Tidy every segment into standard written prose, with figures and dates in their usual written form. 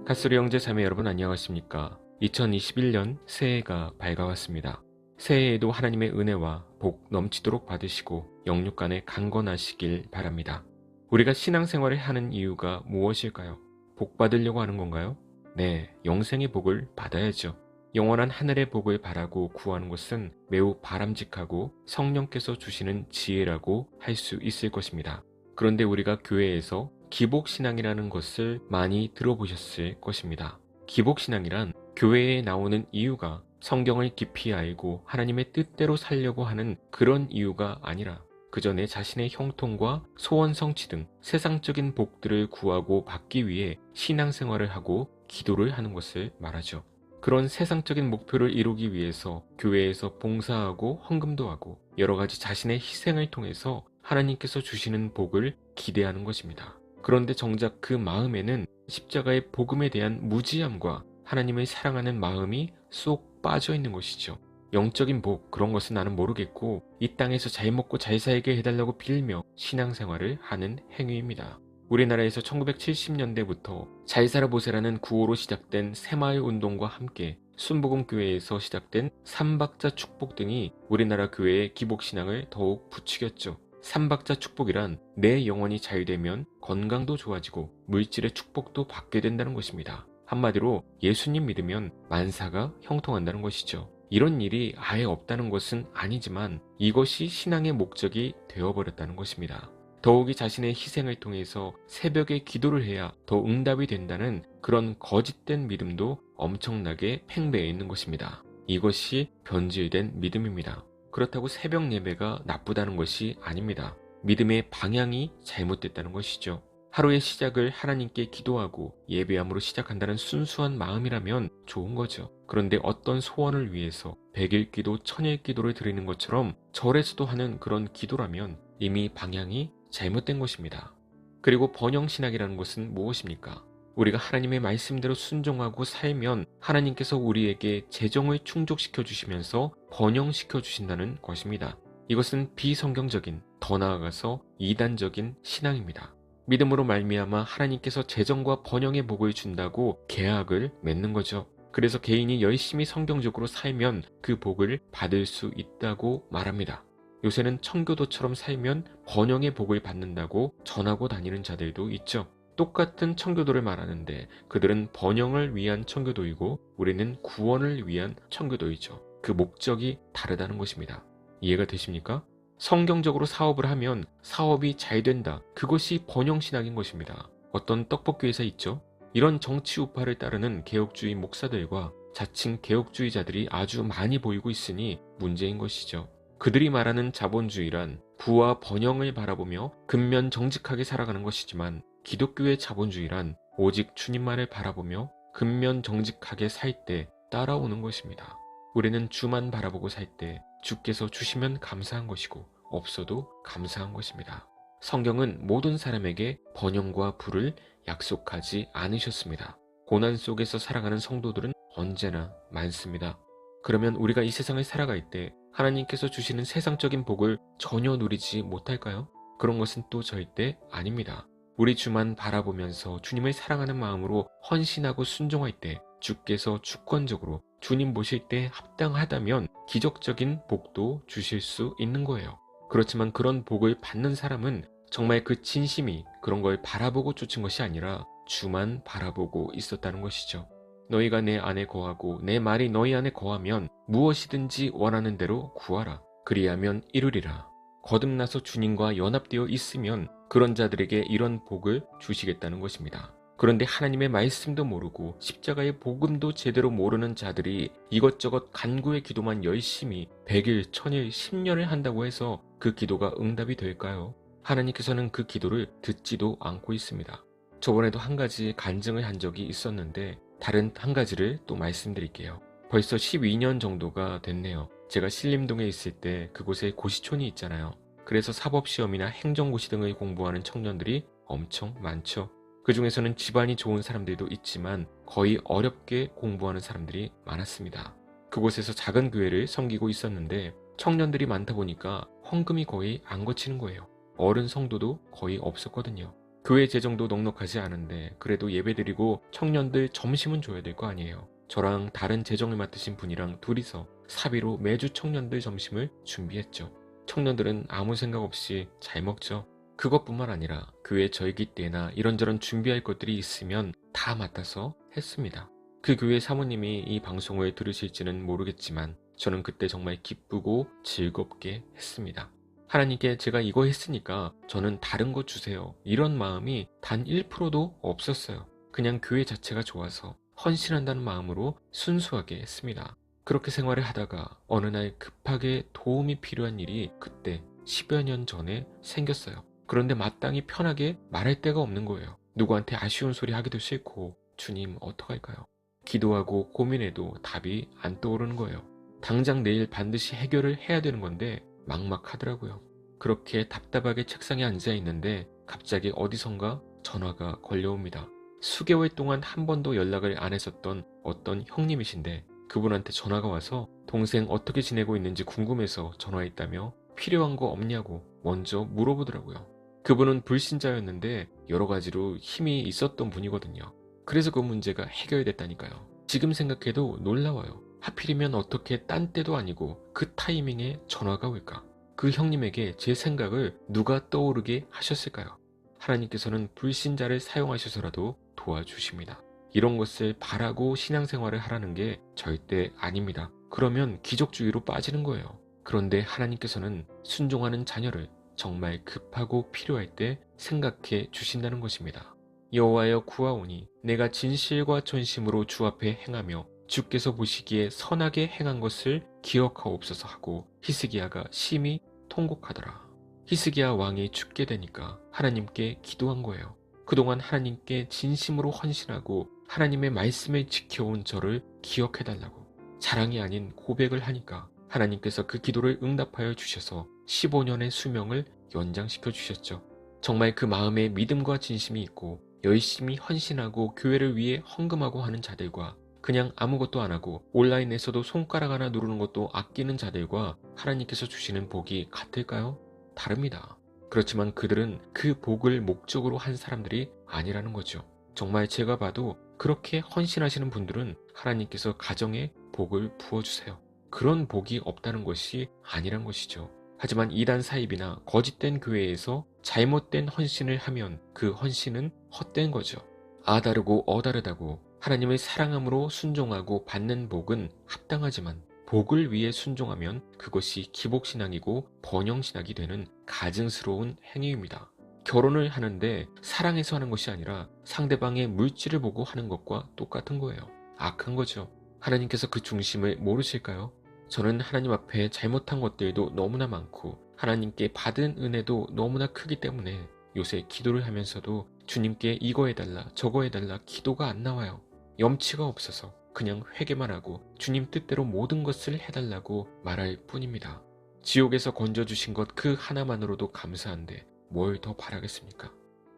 카스리 형제 자매 여러분 안녕하십니까? 2021년 새해가 밝아왔습니다. 새해에도 하나님의 은혜와 복 넘치도록 받으시고 영육간에 강건하시길 바랍니다. 우리가 신앙생활을 하는 이유가 무엇일까요? 복 받으려고 하는 건가요? 네, 영생의 복을 받아야죠. 영원한 하늘의 복을 바라고 구하는 것은 매우 바람직하고 성령께서 주시는 지혜라고 할 수 있을 것입니다. 그런데 우리가 교회에서 기복신앙이라는 것을 많이 들어보셨을 것입니다. 기복신앙이란 교회에 나오는 이유가 성경을 깊이 알고 하나님의 뜻대로 살려고 하는 그런 이유가 아니라 그저 내 자신의 형통과 소원 성취 등 세상적인 복들을 구하고 받기 위해 신앙생활을 하고 기도를 하는 것을 말하죠. 그런 세상적인 목표를 이루기 위해서 교회에서 봉사하고 헌금도 하고 여러 가지 자신의 희생을 통해서 하나님께서 주시는 복을 기대하는 것입니다. 그런데 정작 그 마음에는 십자가의 복음에 대한 무지함과 하나님을 사랑하는 마음이 쏙 빠져 있는 것이죠. 영적인 복, 그런 것은 나는 모르겠고 이 땅에서 잘 먹고 잘 살게 해달라고 빌며 신앙생활을 하는 행위입니다. 우리나라에서 1970년대부터 잘 살아보세라는 구호로 시작된 새마을 운동과 함께 순복음교회에서 시작된 삼박자 축복 등이 우리나라 교회의 기복신앙을 더욱 부추겼죠. 삼박자 축복이란 내 영혼이 잘 되면 건강도 좋아지고 물질의 축복도 받게 된다는 것입니다. 한마디로 예수님 믿으면 만사가 형통한다는 것이죠. 이런 일이 아예 없다는 것은 아니지만 이것이 신앙의 목적이 되어버렸다는 것입니다. 더욱이 자신의 희생을 통해서 새벽에 기도를 해야 더 응답이 된다는 그런 거짓된 믿음도 엄청나게 팽배해 있는 것입니다. 이것이 변질된 믿음입니다. 그렇다고 새벽 예배가 나쁘다는 것이 아닙니다. 믿음의 방향이 잘못됐다는 것이죠. 하루의 시작을 하나님께 기도하고 예배함으로 시작한다는 순수한 마음이라면 좋은 거죠. 그런데 어떤 소원을 위해서 100일 기도, 1000일 기도를 드리는 것처럼 절에서도 하는 그런 기도라면 이미 방향이 잘못된 것입니다. 그리고 번영신학이라는 것은 무엇입니까? 우리가 하나님의 말씀대로 순종하고 살면 하나님께서 우리에게 재정을 충족시켜 주시면서 번영시켜 주신다는 것입니다. 이것은 비성경적인, 더 나아가서 이단적인 신앙입니다. 믿음으로 말미암아 하나님께서 재정과 번영의 복을 준다고 계약을 맺는 거죠. 그래서 개인이 열심히 성경적으로 살면 그 복을 받을 수 있다고 말합니다. 요새는 청교도처럼 살면 번영의 복을 받는다고 전하고 다니는 자들도 있죠. 똑같은 청교도를 말하는데 그들은 번영을 위한 청교도이고 우리는 구원을 위한 청교도이죠. 그 목적이 다르다는 것입니다. 이해가 되십니까? 성경적으로 사업을 하면 사업이 잘 된다. 그것이 번영신학인 것입니다. 어떤 떡볶이 회사 있죠? 이런 정치 우파를 따르는 개혁주의 목사들과 자칭 개혁주의자들이 아주 많이 보이고 있으니 문제인 것이죠. 그들이 말하는 자본주의란 부와 번영을 바라보며 근면 정직하게 살아가는 것이지만 기독교의 자본주의란 오직 주님만을 바라보며 근면 정직하게 살 때 따라오는 것입니다. 우리는 주만 바라보고 살 때 주께서 주시면 감사한 것이고 없어도 감사한 것입니다. 성경은 모든 사람에게 번영과 부를 약속하지 않으셨습니다. 고난 속에서 살아가는 성도들은 언제나 많습니다. 그러면 우리가 이 세상을 살아갈 때 하나님께서 주시는 세상적인 복을 전혀 누리지 못할까요? 그런 것은 또 절대 아닙니다. 우리 주만 바라보면서 주님을 사랑하는 마음으로 헌신하고 순종할 때 주께서 주권적으로 주님 보실 때 합당하다면 기적적인 복도 주실 수 있는 거예요. 그렇지만 그런 복을 받는 사람은 정말 그 진심이 그런 걸 바라보고 쫓은 것이 아니라 주만 바라보고 있었다는 것이죠. 너희가 내 안에 거하고 내 말이 너희 안에 거하면 무엇이든지 원하는 대로 구하라. 그리하면 이루리라. 거듭나서 주님과 연합되어 있으면 그런 자들에게 이런 복을 주시겠다는 것입니다. 그런데 하나님의 말씀도 모르고 십자가의 복음도 제대로 모르는 자들이 이것저것 간구의 기도만 열심히 100일, 1000일, 10년을 한다고 해서 그 기도가 응답이 될까요? 하나님께서는 그 기도를 듣지도 않고 있습니다. 저번에도 한 가지 간증을 한 적이 있었는데 다른 한 가지를 또 말씀드릴게요. 벌써 12년 정도가 됐네요. 제가 신림동에 있을 때 그곳에 고시촌이 있잖아요. 그래서 사법시험이나 행정고시 등을 공부하는 청년들이 엄청 많죠. 그 중에서는 집안이 좋은 사람들도 있지만 거의 어렵게 공부하는 사람들이 많았습니다. 그곳에서 작은 교회를 섬기고 있었는데 청년들이 많다 보니까 헌금이 거의 안 거치는 거예요. 어른 성도도 거의 없었거든요. 교회 재정도 넉넉하지 않은데 그래도 예배드리고 청년들 점심은 줘야 될 거 아니에요. 저랑 다른 재정을 맡으신 분이랑 둘이서 사비로 매주 청년들 점심을 준비했죠. 청년들은 아무 생각 없이 잘 먹죠. 그것뿐만 아니라 교회 절기 때나 이런저런 준비할 것들이 있으면 다 맡아서 했습니다. 그 교회 사모님이 이 방송을 들으실지는 모르겠지만 저는 그때 정말 기쁘고 즐겁게 했습니다. 하나님께 제가 이거 했으니까 저는 다른 거 주세요. 이런 마음이 단 1%도 없었어요. 그냥 교회 자체가 좋아서 헌신한다는 마음으로 순수하게 했습니다. 그렇게 생활을 하다가 어느 날 급하게 도움이 필요한 일이 그때 10여 년 전에 생겼어요. 그런데 마땅히 편하게 말할 데가 없는 거예요. 누구한테 아쉬운 소리 하기도 싫고 주님 어떡할까요? 기도하고 고민해도 답이 안 떠오르는 거예요. 당장 내일 반드시 해결을 해야 되는 건데 막막하더라고요. 그렇게 답답하게 책상에 앉아 있는데 갑자기 어디선가 전화가 걸려옵니다. 수개월 동안 한 번도 연락을 안 했었던 어떤 형님이신데 그분한테 전화가 와서 동생 어떻게 지내고 있는지 궁금해서 전화했다며 필요한 거 없냐고 먼저 물어보더라고요. 그분은 불신자였는데 여러 가지로 힘이 있었던 분이거든요. 그래서 그 문제가 해결됐다니까요. 지금 생각해도 놀라워요. 하필이면 어떻게 딴 때도 아니고 그 타이밍에 전화가 올까? 그 형님에게 제 생각을 누가 떠오르게 하셨을까요? 하나님께서는 불신자를 사용하셔서라도 도와주십니다. 이런 것을 바라고 신앙생활을 하라는 게 절대 아닙니다. 그러면 기적주의로 빠지는 거예요. 그런데 하나님께서는 순종하는 자녀를 정말 급하고 필요할 때 생각해 주신다는 것입니다. 여호와여 구하오니 내가 진실과 전심으로 주 앞에 행하며 주께서 보시기에 선하게 행한 것을 기억하옵소서 하고 히스기야가 심히 통곡하더라. 히스기야 왕이 죽게 되니까 하나님께 기도한 거예요. 그동안 하나님께 진심으로 헌신하고 하나님의 말씀을 지켜온 저를 기억해달라고 자랑이 아닌 고백을 하니까 하나님께서 그 기도를 응답하여 주셔서 15년의 수명을 연장시켜 주셨죠. 정말 그 마음에 믿음과 진심이 있고 열심히 헌신하고 교회를 위해 헌금하고 하는 자들과 그냥 아무것도 안 하고 온라인에서도 손가락 하나 누르는 것도 아끼는 자들과 하나님께서 주시는 복이 같을까요? 다릅니다. 그렇지만 그들은 그 복을 목적으로 한 사람들이 아니라는 거죠. 정말 제가 봐도 그렇게 헌신하시는 분들은 하나님께서 가정에 복을 부어주세요. 그런 복이 없다는 것이 아니란 것이죠. 하지만 이단 사입이나 거짓된 교회에서 잘못된 헌신을 하면 그 헌신은 헛된 거죠. 아다르고 어다르다고 하나님을 사랑함으로 순종하고 받는 복은 합당하지만 복을 위해 순종하면 그것이 기복신앙이고 번영신앙이 되는 가증스러운 행위입니다. 결혼을 하는데 사랑해서 하는 것이 아니라 상대방의 물질을 보고 하는 것과 똑같은 거예요. 악한 거죠. 하나님께서 그 중심을 모르실까요? 저는 하나님 앞에 잘못한 것들도 너무나 많고 하나님께 받은 은혜도 너무나 크기 때문에 요새 기도를 하면서도 주님께 이거 해달라 저거 해달라 기도가 안 나와요. 염치가 없어서 그냥 회개만 하고 주님 뜻대로 모든 것을 해달라고 말할 뿐입니다. 지옥에서 건져주신 것 그 하나만으로도 감사한데 뭘 더 바라겠습니까?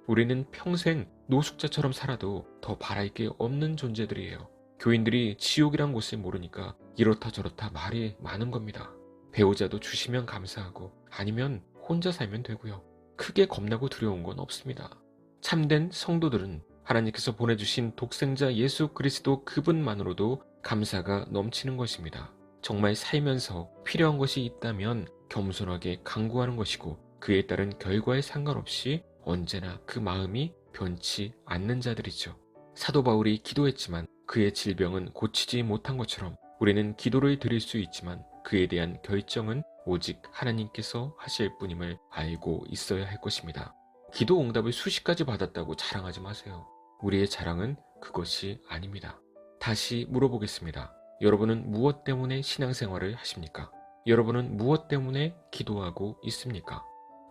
우리는 평생 노숙자처럼 살아도 더 바랄 게 없는 존재들이에요. 교인들이 지옥이란 곳을 모르니까 이렇다 저렇다 말이 많은 겁니다. 배우자도 주시면 감사하고 아니면 혼자 살면 되고요. 크게 겁나고 두려운 건 없습니다. 참된 성도들은 하나님께서 보내주신 독생자 예수 그리스도 그분만으로도 감사가 넘치는 것입니다. 정말 살면서 필요한 것이 있다면 겸손하게 간구하는 것이고 그에 따른 결과에 상관없이 언제나 그 마음이 변치 않는 자들이죠. 사도 바울이 기도했지만 그의 질병은 고치지 못한 것처럼 우리는 기도를 드릴 수 있지만 그에 대한 결정은 오직 하나님께서 하실 뿐임을 알고 있어야 할 것입니다. 기도 응답을 수십 가지 받았다고 자랑하지 마세요. 우리의 자랑은 그것이 아닙니다. 다시 물어보겠습니다. 여러분은 무엇 때문에 신앙생활을 하십니까? 여러분은 무엇 때문에 기도하고 있습니까?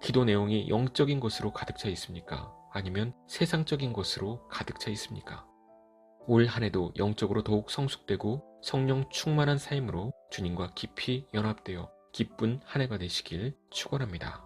기도 내용이 영적인 것으로 가득 차 있습니까? 아니면 세상적인 것으로 가득 차 있습니까? 올 한 해도 영적으로 더욱 성숙되고 성령 충만한 삶으로 주님과 깊이 연합되어 기쁜 한 해가 되시길 축원합니다.